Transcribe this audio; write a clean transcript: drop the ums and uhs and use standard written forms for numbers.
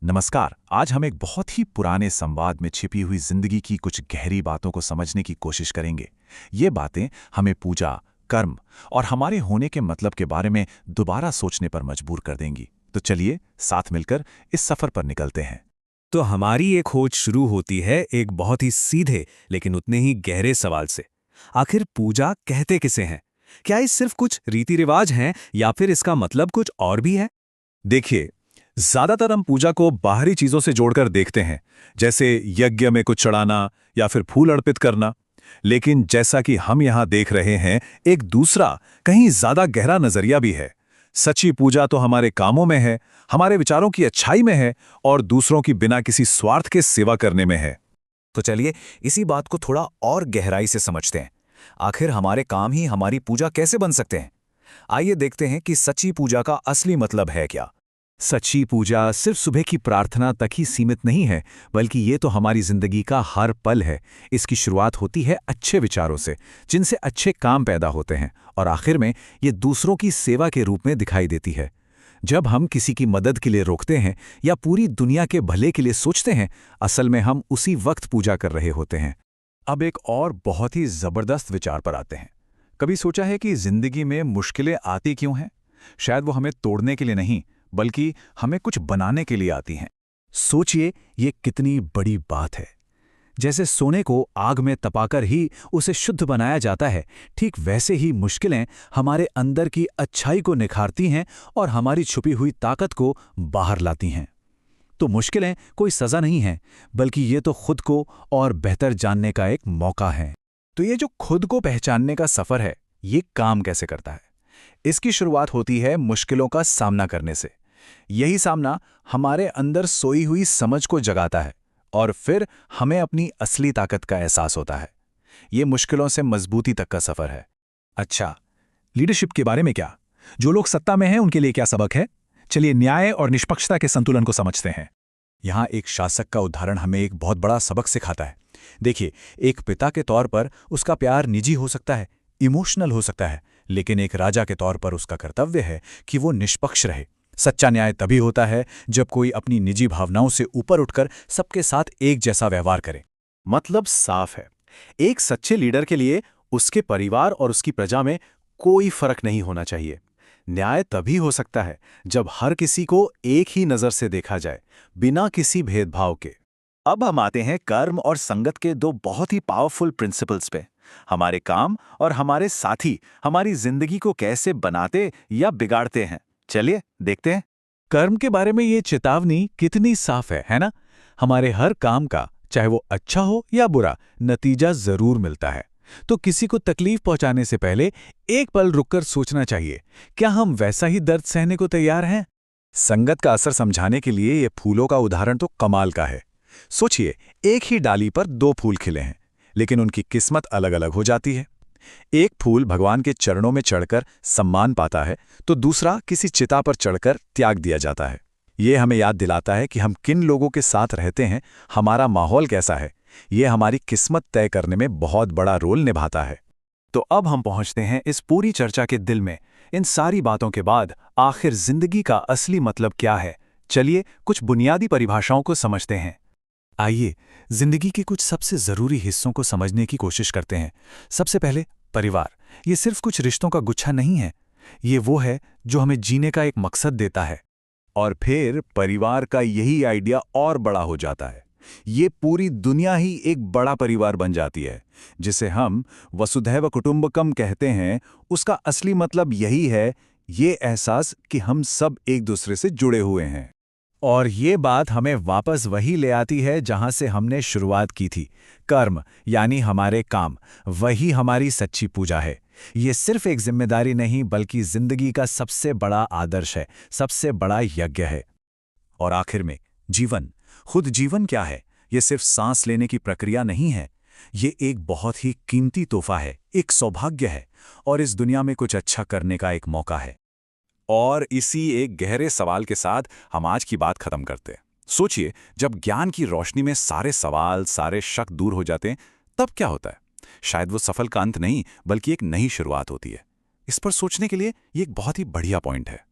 नमस्कार। आज हम एक बहुत ही पुराने संवाद में छिपी हुई जिंदगी की कुछ गहरी बातों को समझने की कोशिश करेंगे। ये बातें हमें पूजा, कर्म और हमारे होने के मतलब के बारे में दोबारा सोचने पर मजबूर कर देंगी। तो चलिए साथ मिलकर इस सफर पर निकलते हैं। तो हमारी ये खोज शुरू होती है एक बहुत ही सीधे लेकिन उतने ही गहरे सवाल से। आखिर पूजा कहते किसे हैं? क्या ये सिर्फ कुछ रीति रिवाज हैं या फिर इसका मतलब कुछ और भी है? देखिए, ज्यादातर हम पूजा को बाहरी चीजों से जोड़कर देखते हैं, जैसे यज्ञ में कुछ चढ़ाना या फिर फूल अर्पित करना। लेकिन जैसा कि हम यहां देख रहे हैं, एक दूसरा कहीं ज्यादा गहरा नजरिया भी है। सच्ची पूजा तो हमारे कामों में है, हमारे विचारों की अच्छाई में है और दूसरों की बिना किसी स्वार्थ के सेवा करने में है। तो चलिए इसी बात को थोड़ा और गहराई से समझते हैं। आखिर हमारे काम ही हमारी पूजा कैसे बन सकते हैं? आइए देखते हैं कि सच्ची पूजा का असली मतलब है क्या। सच्ची पूजा सिर्फ सुबह की प्रार्थना तक ही सीमित नहीं है, बल्कि ये तो हमारी जिंदगी का हर पल है। इसकी शुरुआत होती है अच्छे विचारों से, जिनसे अच्छे काम पैदा होते हैं, और आखिर में ये दूसरों की सेवा के रूप में दिखाई देती है। जब हम किसी की मदद के लिए रोकते हैं या पूरी दुनिया के भले के लिए सोचते हैं, असल में हम उसी वक्त पूजा कर रहे होते हैं। अब एक और बहुत ही जबरदस्त विचार पर आते हैं। कभी सोचा है कि जिंदगी में मुश्किलें आती क्यों हैं? शायद वो हमें तोड़ने के लिए नहीं, बल्कि हमें कुछ बनाने के लिए आती हैं। सोचिए, ये कितनी बड़ी बात है। जैसे सोने को आग में तपाकर ही उसे शुद्ध बनाया जाता है, ठीक वैसे ही मुश्किलें हमारे अंदर की अच्छाई को निखारती हैं और हमारी छुपी हुई ताकत को बाहर लाती हैं। तो मुश्किलें कोई सजा नहीं हैं, बल्कि ये तो खुद को और बेहतर जानने का एक मौका है। तो ये जो खुद को पहचानने का सफर है, ये काम कैसे करता है? इसकी शुरुआत होती है मुश्किलों का सामना करने से। यही सामना हमारे अंदर सोई हुई समझ को जगाता है और फिर हमें अपनी असली ताकत का एहसास होता है। ये मुश्किलों से मजबूती तक का सफर है। अच्छा, लीडरशिप के बारे में क्या? जो लोग सत्ता में हैं उनके लिए क्या सबक है? चलिए न्याय और निष्पक्षता के संतुलन को समझते हैं। यहाँ एक शासक का उदाहरण हमें एक बहुत बड़ा सबक सिखाता है। देखिए, एक पिता के तौर पर उसका प्यार निजी हो सकता है, इमोशनल हो सकता है, लेकिन एक राजा के तौर पर उसका कर्तव्य है कि वो निष्पक्ष रहे। सच्चा न्याय तभी होता है जब कोई अपनी निजी भावनाओं से ऊपर उठकर सबके साथ एक जैसा व्यवहार करे। मतलब साफ है, एक सच्चे लीडर के लिए उसके परिवार और उसकी प्रजा में कोई फर्क नहीं होना चाहिए। न्याय तभी हो सकता है जब हर किसी को एक ही नजर से देखा जाए, बिना किसी भेदभाव के। अब हम आते हैं कर्म और संगत के दो बहुत ही पावरफुल प्रिंसिपल्स पे। हमारे काम और हमारे साथी हमारी जिंदगी को कैसे बनाते या बिगाड़ते हैं। चलिए देखते हैं। कर्म के बारे में ये चेतावनी कितनी साफ है ना? हमारे हर काम का, चाहे वो अच्छा हो या बुरा, नतीजा जरूर मिलता है। तो किसी को तकलीफ पहुंचाने से पहले एक पल रुककर सोचना चाहिए, क्या हम वैसा ही दर्द सहने को तैयार हैं? संगत का असर समझाने के लिए ये फूलों का उदाहरण तो कमाल का है। सोचिए, एक ही डाली पर दो फूल खिले हैं, लेकिन उनकी किस्मत अलग अलग हो जाती है। एक फूल भगवान के चरणों में चढ़कर सम्मान पाता है, तो दूसरा किसी चिता पर चढ़कर त्याग दिया जाता है। ये हमें याद दिलाता है कि हम किन लोगों के साथ रहते हैं, हमारा माहौल कैसा है, ये हमारी किस्मत तय करने में बहुत बड़ा रोल निभाता है। तो अब हम पहुंचते हैं इस पूरी चर्चा के दिल में। इन सारी बातों के बाद आखिर जिंदगी का असली मतलब क्या है? चलिए कुछ बुनियादी परिभाषाओं को समझते हैं। आइए जिंदगी के कुछ सबसे जरूरी हिस्सों को समझने की कोशिश करते हैं। सबसे पहले परिवार। ये सिर्फ कुछ रिश्तों का गुच्छा नहीं है, ये वो है जो हमें जीने का एक मकसद देता है। और फिर परिवार का यही आइडिया और बड़ा हो जाता है। ये पूरी दुनिया ही एक बड़ा परिवार बन जाती है, जिसे हम वसुधैव कुटुंबकम कहते हैं। उसका असली मतलब यही है, ये एहसास कि हम सब एक दूसरे से जुड़े हुए हैं। और ये बात हमें वापस वही ले आती है जहां से हमने शुरुआत की थी। कर्म यानी हमारे काम, वही हमारी सच्ची पूजा है। ये सिर्फ एक जिम्मेदारी नहीं, बल्कि जिंदगी का सबसे बड़ा आदर्श है, सबसे बड़ा यज्ञ है। और आखिर में जीवन। खुद जीवन क्या है? ये सिर्फ सांस लेने की प्रक्रिया नहीं है, ये एक बहुत ही कीमती तोहफा है, एक सौभाग्य है, और इस दुनिया में कुछ अच्छा करने का एक मौका है। और इसी एक गहरे सवाल के साथ हम आज की बात खत्म करते हैं। सोचिए, जब ज्ञान की रोशनी में सारे सवाल, सारे शक दूर हो जाते हैं, तब क्या होता है? शायद वो सफल का अंत नहीं, बल्कि एक नई शुरुआत होती है। इस पर सोचने के लिए ये एक बहुत ही बढ़िया पॉइंट है।